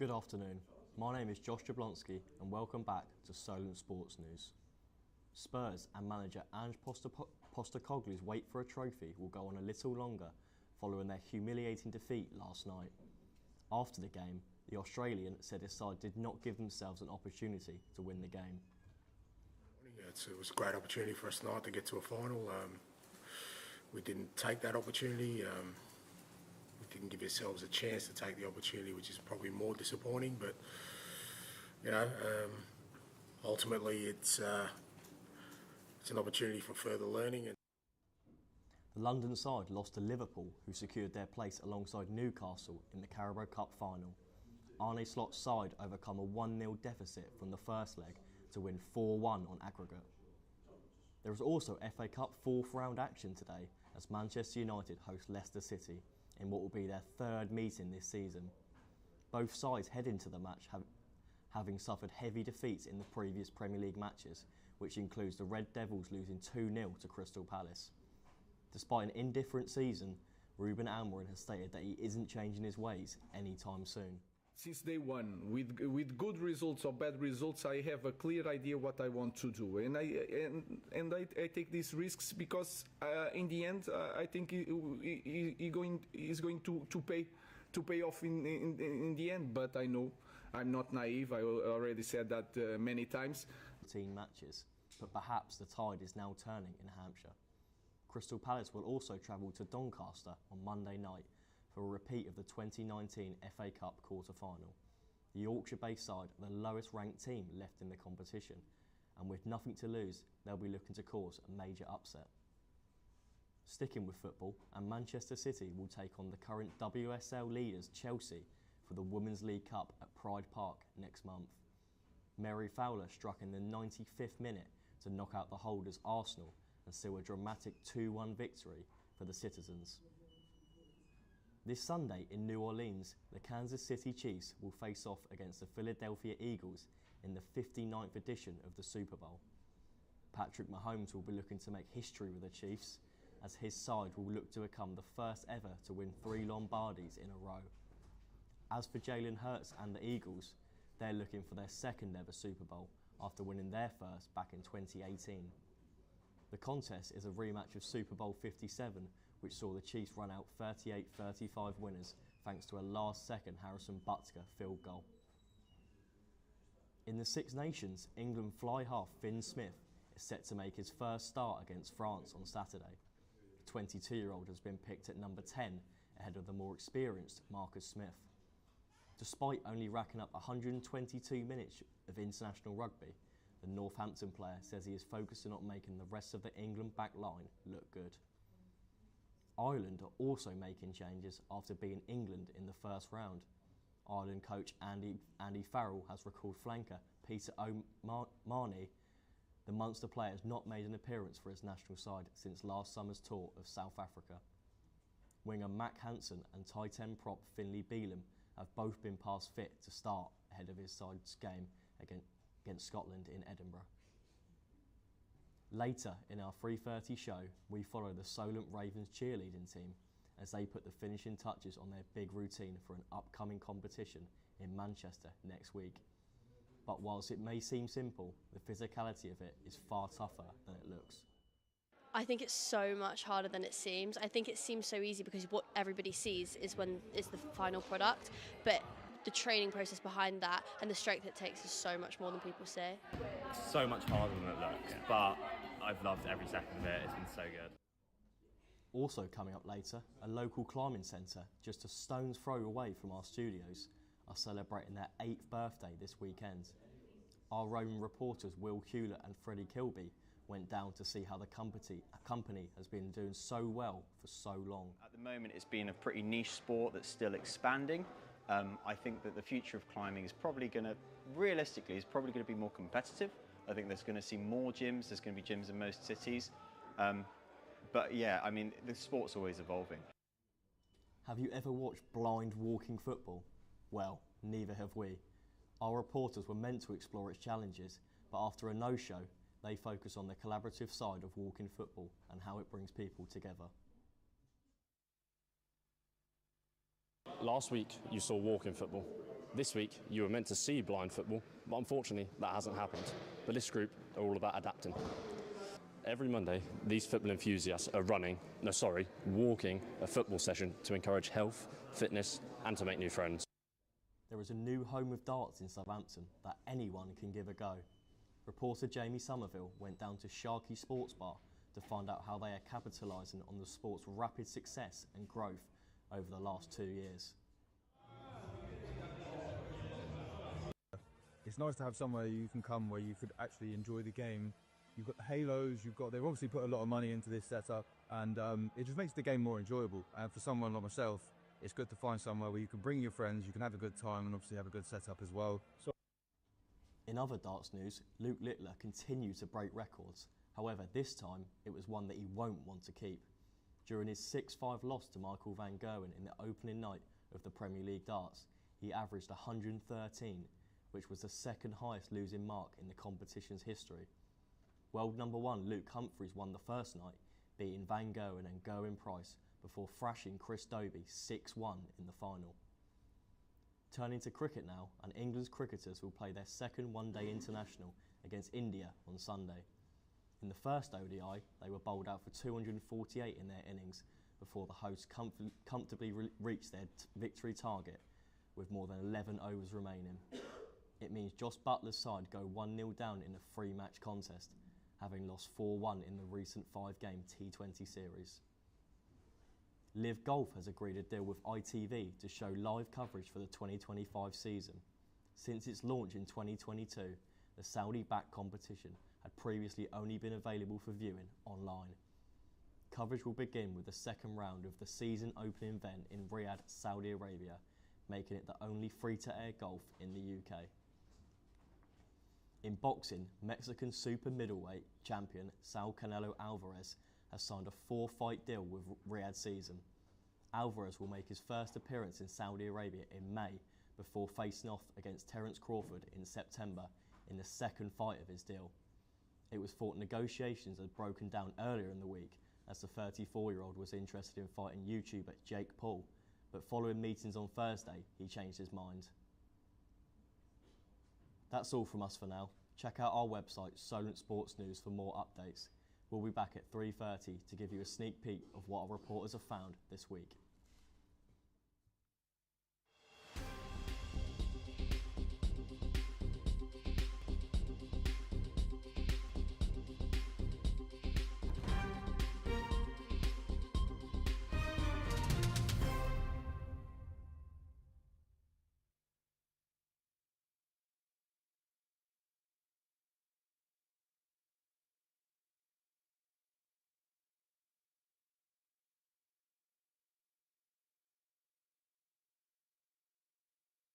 Good afternoon. My name is Josh Jablonski and welcome back to Solent Sports News. Spurs and manager Ange Postecoglou's wait for a trophy will go on a little longer following their humiliating defeat last night. After the game, the Australian said his side did not give themselves an opportunity to win the game. It was a great opportunity for us tonight to get to a final. We didn't take that opportunity. We didn't give ourselves a chance to take the opportunity, which is probably more disappointing. But ultimately, it's an opportunity for further learning. The London side lost to Liverpool, who secured their place alongside Newcastle in the Carabao Cup final. Arne Slot's side overcome a 1-0 deficit from the first leg to win 4-1 on aggregate. There is also FA Cup fourth round action today as Manchester United host Leicester City in what will be their third meeting this season. Both sides head into the match having suffered heavy defeats in the previous Premier League matches, which includes the Red Devils losing 2-0 to Crystal Palace. Despite an indifferent season, Ruben Amorim has stated that he isn't changing his ways anytime soon. Since day one, with good results or bad results, I have a clear idea what I want to do, and I take these risks because in the end I think he's going to pay off in the end. But I know I'm not naive. I already said that many times. 14 matches, but perhaps the tide is now turning in Hampshire. Crystal Palace will also travel to Doncaster on Monday night for a repeat of the 2019 FA Cup quarter-final. The Yorkshire-based side are the lowest-ranked team left in the competition, and with nothing to lose, they'll be looking to cause a major upset. Sticking with football, and Manchester City will take on the current WSL leaders Chelsea for the Women's League Cup at Pride Park next month. Mary Fowler struck in the 95th minute to knock out the holders Arsenal and seal a dramatic 2-1 victory for the Citizens. This Sunday in New Orleans, the Kansas City Chiefs will face off against the Philadelphia Eagles in the 59th edition of the Super Bowl. Patrick Mahomes will be looking to make history with the Chiefs, as his side will look to become the first ever to win 3 Lombardis in a row. As for Jalen Hurts and the Eagles, they're looking for their second ever Super Bowl after winning their first back in 2018. The contest is a rematch of Super Bowl 57, which saw the Chiefs run out 38-35 winners thanks to a last-second Harrison Butker field goal. In the Six Nations, England fly half Finn Smith is set to make his first start against France on Saturday. The 22-year-old has been picked at number 10 ahead of the more experienced Marcus Smith. Despite only racking up 122 minutes of international rugby, the Northampton player says he is focusing on making the rest of the England back line look good. Ireland are also making changes after beating England in the first round. Ireland coach Andy Farrell has recalled flanker Peter O'Mahony. The Munster player has not made an appearance for his national side since last summer's tour of South Africa. Winger Mac Hansen and tight end prop Finlay Bealham have both been past fit to start ahead of his side's game against Scotland in Edinburgh. Later in our 3:30 show, we follow the Solent Ravens cheerleading team as they put the finishing touches on their big routine for an upcoming competition in Manchester next week. But whilst it may seem simple, the physicality of it is far tougher than it looks. I think it's so much harder than it seems. I think it seems so easy because what everybody sees is the final product, but the training process behind that and the strength it takes is so much more than people say. It's so much harder than it looks, but I've loved every second of it. It's been so good. Also coming up later, a local climbing centre just a stone's throw away from our studios are celebrating their 8th birthday this weekend. Our roving reporters Will Hewlett and Freddie Kilby went down to see how the company has been doing so well for so long. At the moment it's been a pretty niche sport that's still expanding. I think that the future of climbing is probably going to be more competitive. I think there's going to see more gyms, there's going to be gyms in most cities. But yeah, I mean, the sport's always evolving. Have you ever watched blind walking football? Well, neither have we. Our reporters were meant to explore its challenges, but after a no-show, they focus on the collaborative side of walking football and how it brings people together. Last week you saw walking football. This week, you were meant to see blind football, but unfortunately, that hasn't happened. But this group are all about adapting. Every Monday, these football enthusiasts are walking a football session to encourage health, fitness, and to make new friends. There is a new home of darts in Southampton that anyone can give a go. Reporter Jamie Somerville went down to Sharkey Sports Bar to find out how they are capitalising on the sport's rapid success and growth over the last 2 years. It's nice to have somewhere you can come where you could actually enjoy the game. You've got the halos, they've obviously put a lot of money into this setup, and it just makes the game more enjoyable. And for someone like myself, it's good to find somewhere where you can bring your friends, you can have a good time, and obviously have a good setup as well. In other darts news, Luke Littler continued to break records. However, this time it was one that he won't want to keep. During his 6-5 loss to Michael van Gerwen in the opening night of the Premier League darts, he averaged 113, which was the second highest losing mark in the competition's history. World number 1 Luke Humphries won the first night, beating Van Gerwen and Gerwin-Price before thrashing Chris Dobey 6-1 in the final. Turning to cricket now, and England's cricketers will play their second one-day international against India on Sunday. In the first ODI, they were bowled out for 248 in their innings before the hosts comfortably reached their victory target with more than 11 overs remaining. It means Joss Buttler's side go 1-0 down in a 3-match contest, having lost 4-1 in the recent 5-game T20 series. Live Golf has agreed a deal with ITV to show live coverage for the 2025 season. Since its launch in 2022, the Saudi-backed competition had previously only been available for viewing online. Coverage will begin with the second round of the season opening event in Riyadh, Saudi Arabia, making it the only free-to-air golf in the UK. In boxing, Mexican super middleweight champion Saul Canelo Alvarez has signed a 4-fight deal with Riyadh Season. Alvarez will make his first appearance in Saudi Arabia in May before facing off against Terence Crawford in September in the second fight of his deal. It was thought negotiations had broken down earlier in the week as the 34-year-old was interested in fighting YouTuber Jake Paul, but following meetings on Thursday, he changed his mind. That's all from us for now. Check out our website, Solent Sports News, for more updates. We'll be back at 3:30 to give you a sneak peek of what our reporters have found this week.